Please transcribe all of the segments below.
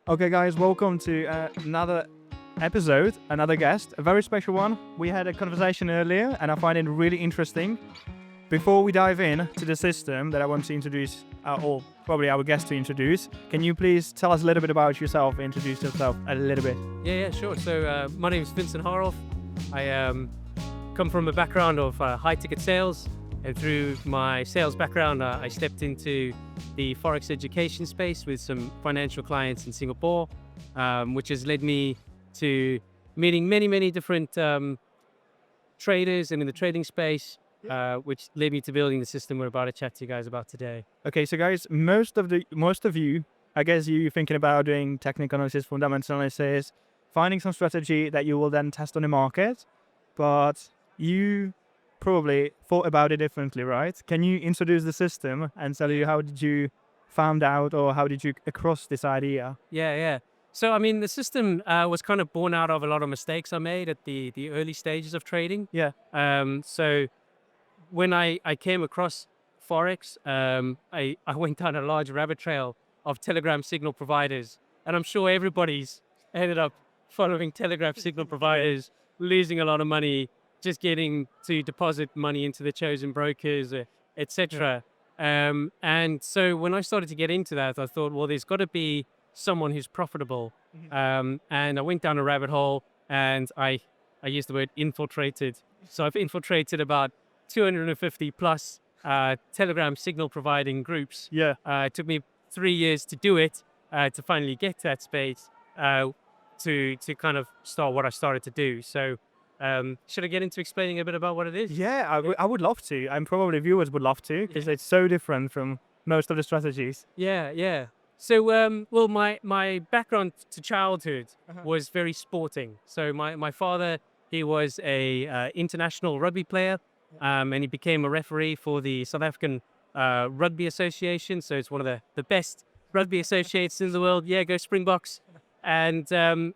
Okay, guys, welcome to another episode, another guest, a very special one. We had a conversation earlier, and I find it really interesting. Before we dive in to the system that I want to introduce, or probably our guest to introduce, can you please tell us a little bit about yourself, introduce yourself a little bit? Yeah, sure. So my name is Vincent. I come from a background of high-ticket sales, and through my sales background, I stepped into the Forex education space with some financial clients in Singapore, which has led me to meeting many different traders and in the trading space, which led me to building the system we're about to chat to you guys about today. Okay, so guys, most of you, I guess you're thinking about doing technical analysis, fundamental analysis, finding some strategy that you will then test on the market, but you probably thought about it differently, right? Can you introduce the system and tell you how did you found out or how did you across this idea? Yeah. So, I mean, the system was kind of born out of a lot of mistakes I made at the early stages of trading. Yeah. So when I came across Forex, I went down a large rabbit trail of Telegram signal providers. And I'm sure everybody's ended up following Telegram signal providers, losing a lot of money, just getting to deposit money into the chosen brokers, etc. And so when I started to get into that, I thought, well, there's got to be someone who's profitable. And I went down a rabbit hole and I used the word infiltrated. So I've infiltrated about 250 plus Telegram signal providing groups. Yeah. It took me 3 years to do it, to finally get to that space, to kind of start what I started to do. So should I get into explaining a bit about what it is? Yeah, I would love to. And probably viewers would love to because it's so different from most of the strategies. Yeah. So, well, my background to childhood was very sporting. So my father, he was a international rugby player, and he became a referee for the South African Rugby Association. So it's one of the best rugby associates in the world. Yeah, go Springboks. And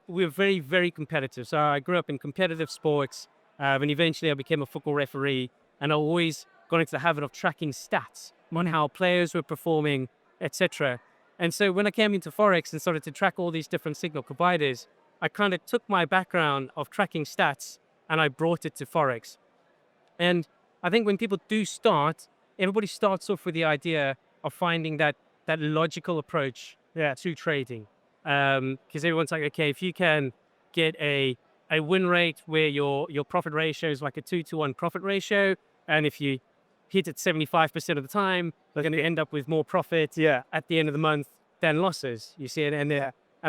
we were very competitive. So I grew up in competitive sports, and eventually I became a football referee. And I always got into the habit of tracking stats on how players were performing, etc. And so when I came into Forex and started to track all these different signal providers, I kind of took my background of tracking stats and I brought it to Forex. And I think when people do start, everybody starts off with the idea of finding that logical approach to trading. Because everyone's like, okay, if you can get a win rate where your profit ratio is like a 2-to-1 profit ratio, and if you hit it 75% of the time, they're going to end up with more profit at the end of the month than losses. You see it, and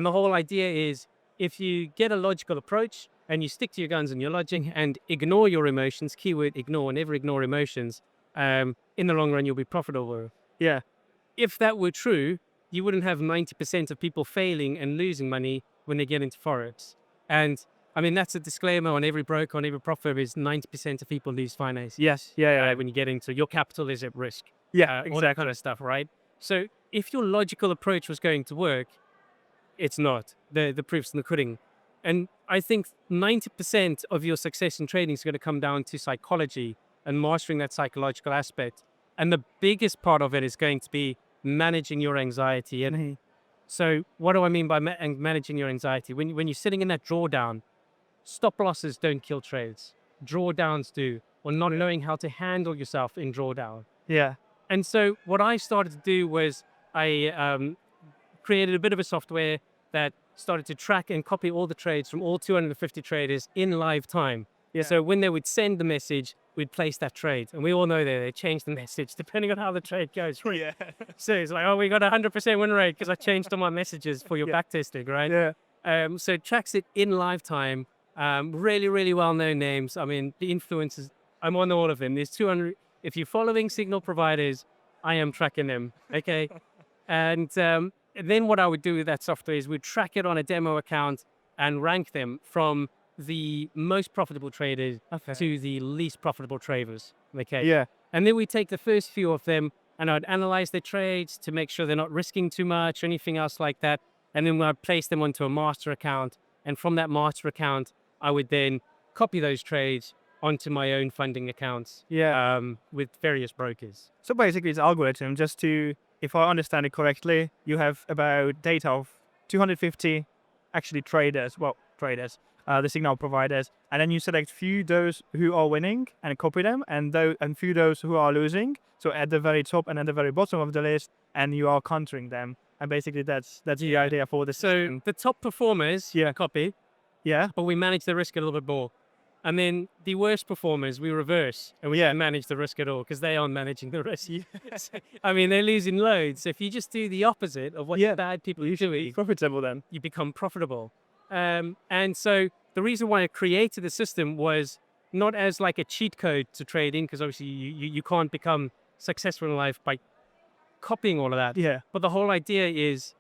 the whole idea is if you get a logical approach and you stick to your guns and your logic and ignore your emotions, keyword ignore, never ignore emotions, in the long run you'll be profitable. Yeah. If that were true, you wouldn't have 90% of people failing and losing money when they get into Forex. And I mean, that's a disclaimer on every broker, on every prop firm is 90% of people lose finance. Yes. Yeah. When you get into your capital is at risk. Yeah. All that kind of stuff, right? So if your logical approach was going to work, it's not. The proof's in the pudding. And I think 90% of your success in trading is going to come down to psychology and mastering that psychological aspect. And the biggest part of it is going to be managing your anxiety. And so what do I mean by managing your anxiety? When you're sitting in that drawdown, stop losses don't kill trades. Drawdowns do, or not knowing how to handle yourself in drawdown. Yeah. And so what I started to do was I created a bit of a software that started to track and copy all the trades from all 250 traders in live time. Yeah. So when they would send the message, we'd place that trade. And we all know that they change the message depending on how the trade goes. Right? Yeah. So it's like, oh, we got 100% win rate because I changed all my messages for your back testing, right? Yeah. So it tracks it in live time. Really well-known names. I mean, the influencers, I'm on all of them. There's 200. If you're following signal providers, I am tracking them. Okay. And then what I would do with that software is we'd track it on a demo account and rank them from the most profitable traders to the least profitable traders. Okay. Yeah. And then we take the first few of them and I'd analyze their trades to make sure they're not risking too much or anything else like that. And then I'd place them onto a master account. And from that master account, I would then copy those trades onto my own funding accounts with various brokers. So basically it's algorithm just to, if I understand it correctly, you have about data of 250 actually traders, the signal providers, and then you select few those who are winning and copy them, and few those who are losing. So at the very top and at the very bottom of the list, and you are countering them. And basically, that's the idea for the system. So the top performers, copy, Yeah. but we manage the risk a little bit more. And then the worst performers, we reverse and we don't manage the risk at all because they aren't managing the risk. I mean, they're losing loads. So if you just do the opposite of what bad people are doing, Profitable then. you become profitable. And so the reason why I created the system was not as like a cheat code to trade in, because obviously you can't become successful in life by copying all of that. Yeah. But the whole idea is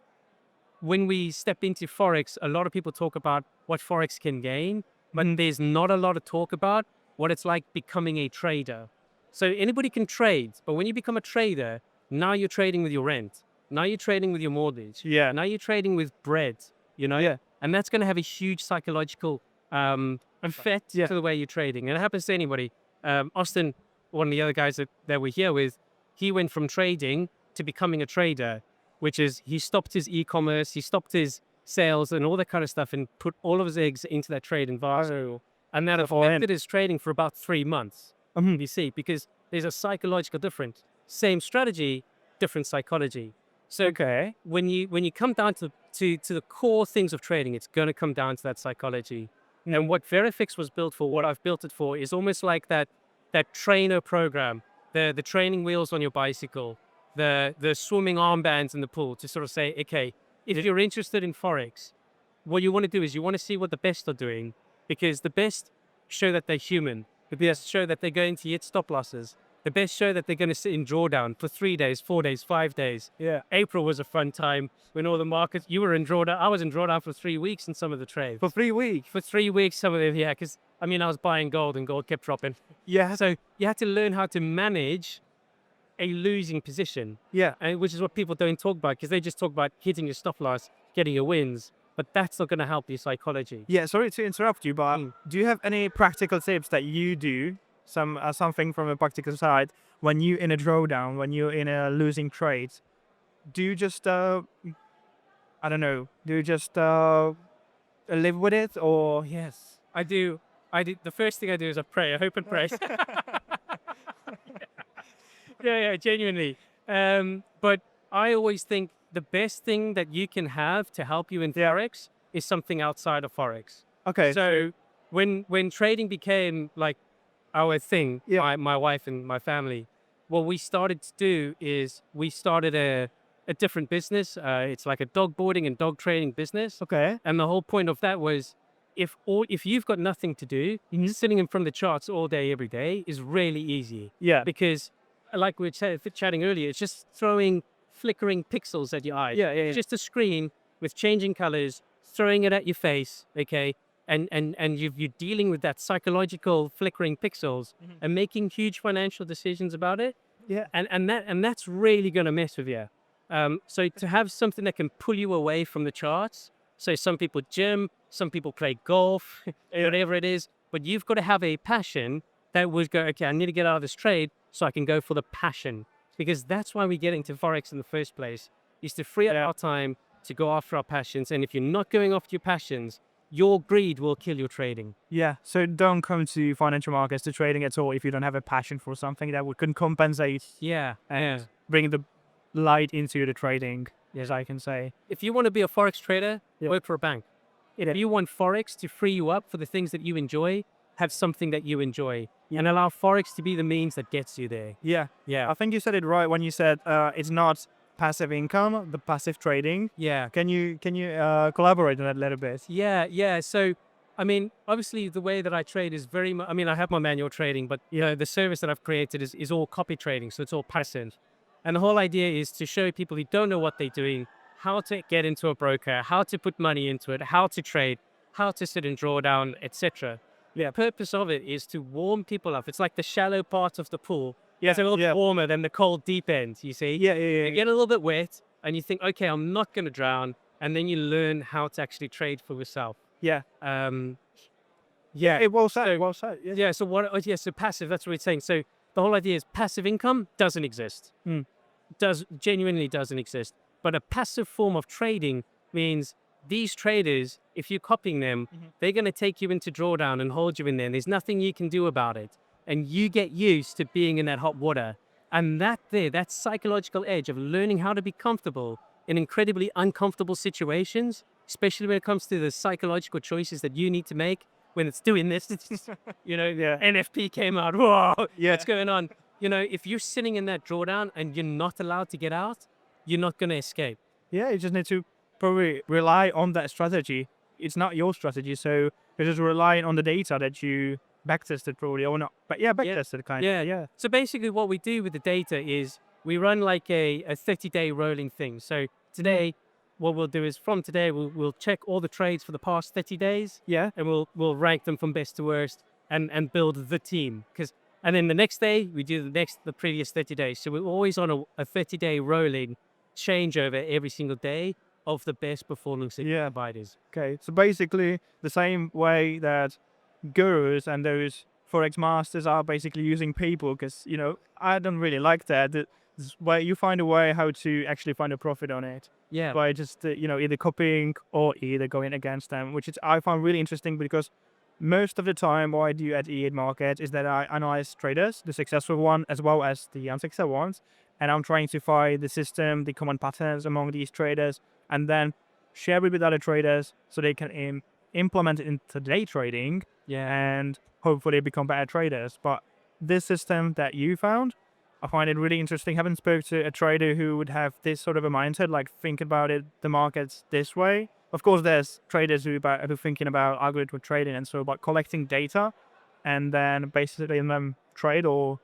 when we step into Forex, a lot of people talk about what Forex can gain, but there's not a lot of talk about what it's like becoming a trader. So anybody can trade, but when you become a trader, now you're trading with your rent. Now you're trading with your mortgage. Yeah. Now you're trading with bread, you know? Yeah. And that's going to have a huge psychological effect to the way you're trading. And it happens to anybody. Austin, one of the other guys that we're here with, he went from trading to becoming a trader, which is he stopped his e-commerce, he stopped his sales and all that kind of stuff and put all of his eggs into that trade environment. And that affected his trading for about 3 months, you see, because there's a psychological difference. Same strategy, different psychology. So when you come down to the core things of trading, it's going to come down to that psychology. And what Verifix was built for, what I've built it for, is almost like that trainer program, the training wheels on your bicycle, the swimming armbands in the pool, to sort of say, okay, if you're interested in Forex, what you want to do is you want to see what the best are doing, because the best show that they're human. The best show that they're going to hit stop losses. The best show that they're going to sit in drawdown for 3 days, 4 days, 5 days. Yeah. April was a fun time when all the markets, you were in drawdown. I was in drawdown for 3 weeks in some of the trades. For 3 weeks? For 3 weeks, some of them, yeah, because I mean, I was buying gold and gold kept dropping. Yeah. So you had to learn how to manage a losing position. Yeah. And which is what people don't talk about, because they just talk about hitting your stop loss, getting your wins. But that's not going to help your psychology. Yeah, sorry to interrupt you, but do you have any practical tips that you do, something from a practical side, when you're in a drawdown, when you're in a losing trade? Do you just, I don't know, do you just live with it, or? Yes, I do. The first thing I do is I pray. I hope and pray. Yeah, genuinely. But I always think the best thing that you can have to help you in Forex is something outside of Forex. Okay. So when trading became like our thing, my wife and my family, what we started to do is we started a different business. It's like a dog boarding and dog training business. Okay. And the whole point of that was, if you've got nothing to do, sitting in front of the charts all day, every day is really easy. Yeah. Because like we were chatting earlier, it's just throwing flickering pixels at your eye. Yeah. Just a screen with changing colors, throwing it at your face, okay? And you're dealing with that psychological flickering pixels and making huge financial decisions about it. Yeah. And that's really going to mess with you. So to have something that can pull you away from the charts. So some people gym, some people play golf, whatever it is, but you've got to have a passion that would go, okay, I need to get out of this trade so I can go for the passion. Because that's why we get into Forex in the first place, is to free up our time to go after our passions. And if you're not going after your passions, your greed will kill your trading. Yeah. So don't come to financial markets, to trading at all, if you don't have a passion for something that can compensate. Yeah. And bring the light into the trading, as I can say. If you want to be a Forex trader, work for a bank. If you want Forex to free you up for the things that you enjoy, have something that you enjoy and allow Forex to be the means that gets you there. Yeah. I think you said it right when you said it's not passive income, the passive trading. Yeah. Can you collaborate on that a little bit? Yeah. So, I mean, obviously the way that I trade is very much, I mean, I have my manual trading, but the service that I've created is all copy trading. So it's all passive. And the whole idea is to show people who don't know what they're doing how to get into a broker, how to put money into it, how to trade, how to sit in drawdown, etc. The purpose of it is to warm people up. It's like the shallow part of the pool. It's a little bit warmer than the cold deep end, you see? You get a little bit wet and you think, okay, I'm not going to drown. And then you learn how to actually trade for yourself. Well said. Yeah. So passive, that's what we're saying. So the whole idea is passive income doesn't exist. Genuinely doesn't exist. But a passive form of trading means these traders, if you're copying them, they're going to take you into drawdown and hold you in there. And there's nothing you can do about it. And you get used to being in that hot water. And that psychological edge of learning how to be comfortable in incredibly uncomfortable situations, especially when it comes to the psychological choices that you need to make when it's doing this, Yeah. NFP came out, whoa, Yeah. what's going on? If you're sitting in that drawdown and you're not allowed to get out, you're not going to escape. Yeah, you just need to probably rely on that strategy. It's not your strategy, so you're just relying on the data that you backtested probably or not. But yeah, backtested kind of. Yeah. So basically what we do with the data is we run like a 30-day rolling thing. So today, what we'll do is from today, we'll check all the trades for the past 30 days. Yeah. And we'll rank them from best to worst and build the team. And then the next day, we do the previous 30 days. So we're always on a 30-day rolling changeover every single day of the best performing providers. Okay, so basically the same way that gurus and those Forex masters are basically using people, because, I don't really like that. This way you find a way how to actually find a profit on it. Yeah. By just, either copying or either going against them, which is I find really interesting because most of the time what I do at E8 Market is that I analyze traders, the successful one as well as the unsuccessful ones, and I'm trying to find the system, the common patterns among these traders, and then share it with other traders so they can implement it into day trading and hopefully become better traders. But this system that you found, I find it really interesting. Haven't spoke to a trader who would have this sort of a mindset, like think about it, the markets this way. Of course, there's traders who are thinking about algorithmic trading and so about collecting data and then basically them trade or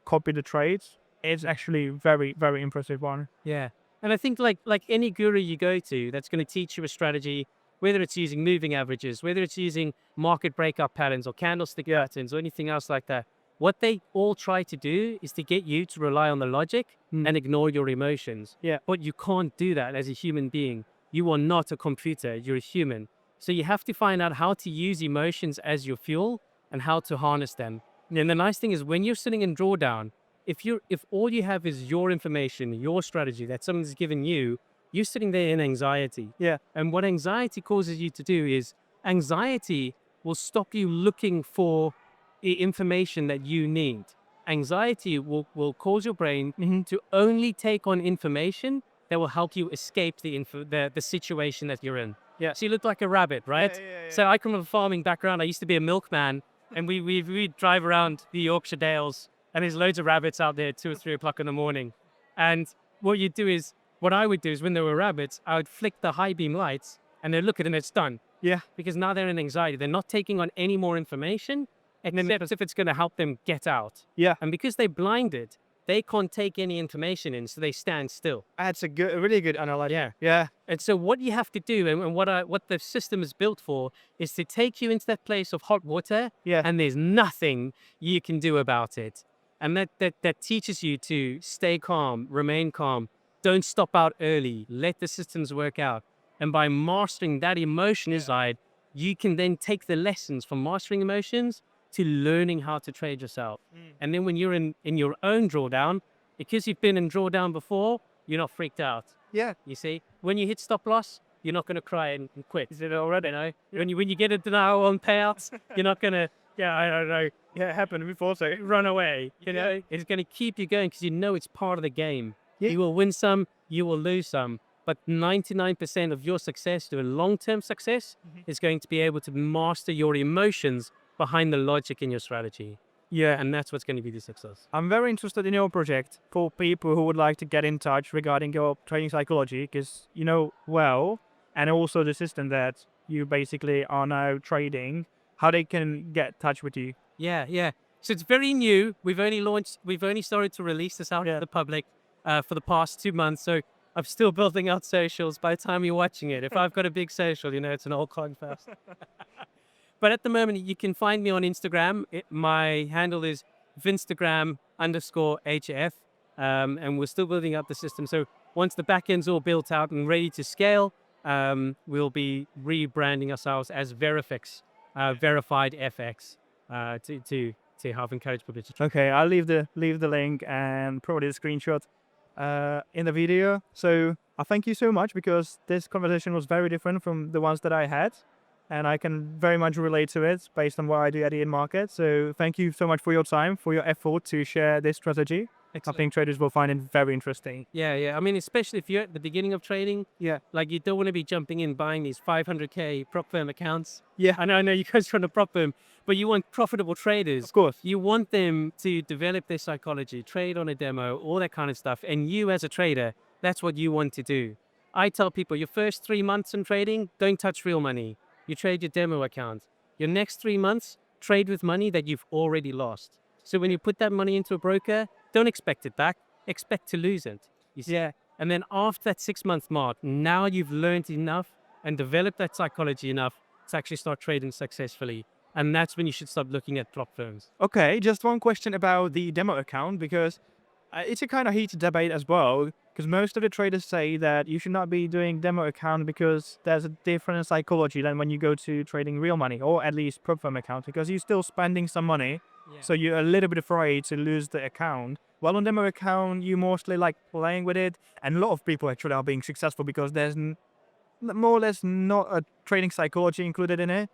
copy the trades. It's actually very, very impressive one. Yeah. And I think like any guru you go to that's going to teach you a strategy, whether it's using moving averages, whether it's using market breakup patterns or candlestick patterns or anything else like that, what they all try to do is to get you to rely on the logic and ignore your emotions. Yeah. But you can't do that as a human being. You are not a computer, you're a human. So you have to find out how to use emotions as your fuel and how to harness them. And the nice thing is when you're sitting in drawdown, if all you have is your information, your strategy that someone's given you, you're sitting there in anxiety. Yeah. And what anxiety causes you to do is anxiety will stop you looking for the information that you need. Anxiety will cause your brain to only take on information that will help you escape the situation that you're in. Yeah. So you look like a rabbit, right? Yeah. So I come from a farming background. I used to be a milkman, and we drive around the Yorkshire Dales, and there's loads of rabbits out there at 2 or 3 o'clock in the morning. And what I would do is when there were rabbits, I would flick the high beam lights, and they'd look at it and it's done. Yeah. Because now they're in anxiety. They're not taking on any more information, except if it's going to help them get out. Yeah. And because they're blinded, they can't take any information in, so they stand still. That's a really good analogy. Yeah. And so what you have to do, and what the system is built for, is to take you into that place of hot water, and there's nothing you can do about it. And that teaches you to stay calm, remain calm, don't stop out early, let the systems work out. And by mastering that emotion side, you can then take the lessons from mastering emotions to learning how to trade yourself. And then when you're in your own drawdown, because you've been in drawdown before, you're not freaked out. Yeah. You see, when you hit stop loss, you're not going to cry and quit. Is it already? When you get a denial on payouts, you're not going to, I don't know. Yeah, it happened before, so Run away. It's going to keep you going because you know it's part of the game. Yeah. You will win some, you will lose some. But 99% of your success, to a long-term success, is going to be able to master your emotions behind the logic in your strategy. Yeah. And that's what's going to be the success. I'm very interested in your project for people who would like to get in touch regarding your trading psychology, because you know well, and also the system that you basically are now trading, how they can get in touch with you. Yeah. So it's very new. We've only started to release this out to the public for the past 2 months. So I'm still building out socials by the time you're watching it. If I've got a big social, it's an old con fest. But at the moment, you can find me on Instagram. My handle is Vinstagram_HF. And we're still building up the system. So once the backend's all built out and ready to scale, we'll be rebranding ourselves as Verifix, Verified FX, to help encourage publicity. Okay, I'll leave the link and probably the screenshot in the video. So I thank you so much because this conversation was very different from the ones that I had. And I can very much relate to it based on what I do at the in-market. So thank you so much for your time, for your effort to share this strategy. I think traders will find it very interesting. Yeah. I mean, especially if you're at the beginning of trading, Yeah. like you don't want to be jumping in buying these 500K prop firm accounts. Yeah. I know you guys run a prop firm, but you want profitable traders. Of course. You want them to develop their psychology, trade on a demo, all that kind of stuff. And you as a trader, that's what you want to do. I tell people your first 3 months in trading, don't touch real money. You trade your demo account. Your next 3 months, trade with money that you've already lost. So when you put that money into a broker, don't expect it back. Expect to lose it. You see? Yeah. And then after that 6-month mark, now you've learned enough and developed that psychology enough to actually start trading successfully. And that's when you should start looking at prop firms. Okay, just one question about the demo account because it's a kind of heated debate as well. Because most of the traders say that you should not be doing demo account because there's a different psychology than when you go to trading real money, or at least prop firm account, because you're still spending some money. Yeah. So you're a little bit afraid to lose the account. While on demo account, you mostly like playing with it, and a lot of people actually are being successful because there's more or less not a trading psychology included in it.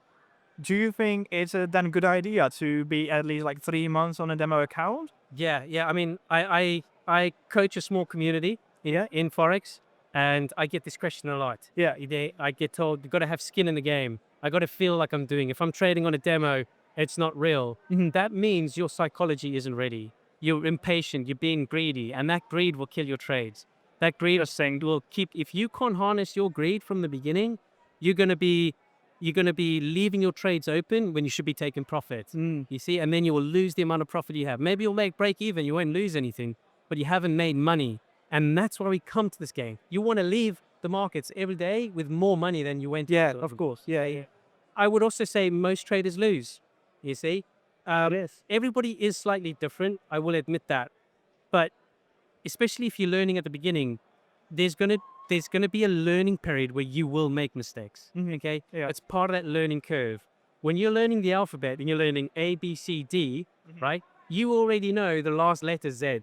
Do you think it's a then good idea to be at least like 3 months on a demo account? Yeah. I mean, I coach a small community in Forex, and I get this question a lot. Yeah. I get told, you got to have skin in the game. I got to feel like I'm doing. If I'm trading on a demo, it's not real. That means your psychology isn't ready. You're impatient, you're being greedy, and that greed will kill your trades. That greed will keep, if you can't harness your greed from the beginning, you're going to be leaving your trades open when you should be taking profit. You see, and then you will lose the amount of profit you have. Maybe you'll break even, you won't lose anything, but you haven't made money. And that's why we come to this game. You want to leave the markets every day with more money than you went. Yeah, of course. Yeah. I would also say most traders lose. You see, everybody is slightly different. I will admit that, but especially if you're learning at the beginning, there's gonna be a learning period where you will make mistakes. Okay, Yeah. it's part of that learning curve. When you're learning the alphabet and you're learning A, B, C, D, right? You already know the last letter Z.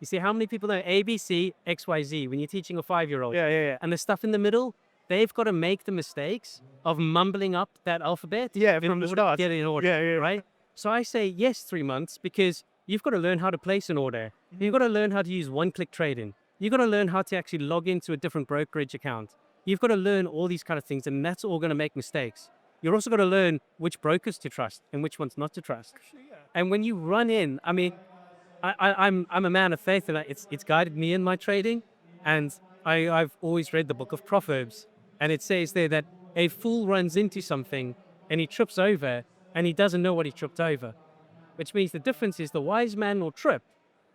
You see, how many people know A, B, C, X, Y, Z when you're teaching a 5-year-old? Yeah. And the stuff in the middle, they've got to make the mistakes of mumbling up that alphabet. Yeah, in from the order to start. get it in order. Yeah. Right? So I say yes, 3 months, because you've got to learn how to place an order. You've got to learn how to use one-click trading. You've got to learn how to actually log into a different brokerage account. You've got to learn all these kind of things, and that's all going to make mistakes. You're also got to learn which brokers to trust and which ones not to trust. And when you run in, I mean, I'm a man of faith, and it's guided me in my trading. And I've always read the book of Proverbs, and it says there that a fool runs into something and he trips over, and he doesn't know what he tripped over, which means the difference is the wise man will trip,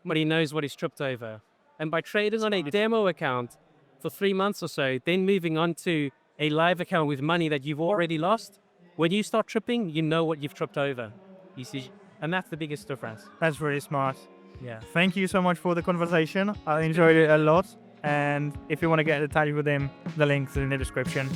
but he knows what he's tripped over. And by trading on a demo account for 3 months or so, then moving on to a live account with money that you've already lost, when you start tripping, you know what you've tripped over. You see, and that's the biggest difference. That's really smart. Yeah. Thank you so much for the conversation. I enjoyed it a lot. And if you want to get in touch with him, the link's in the description.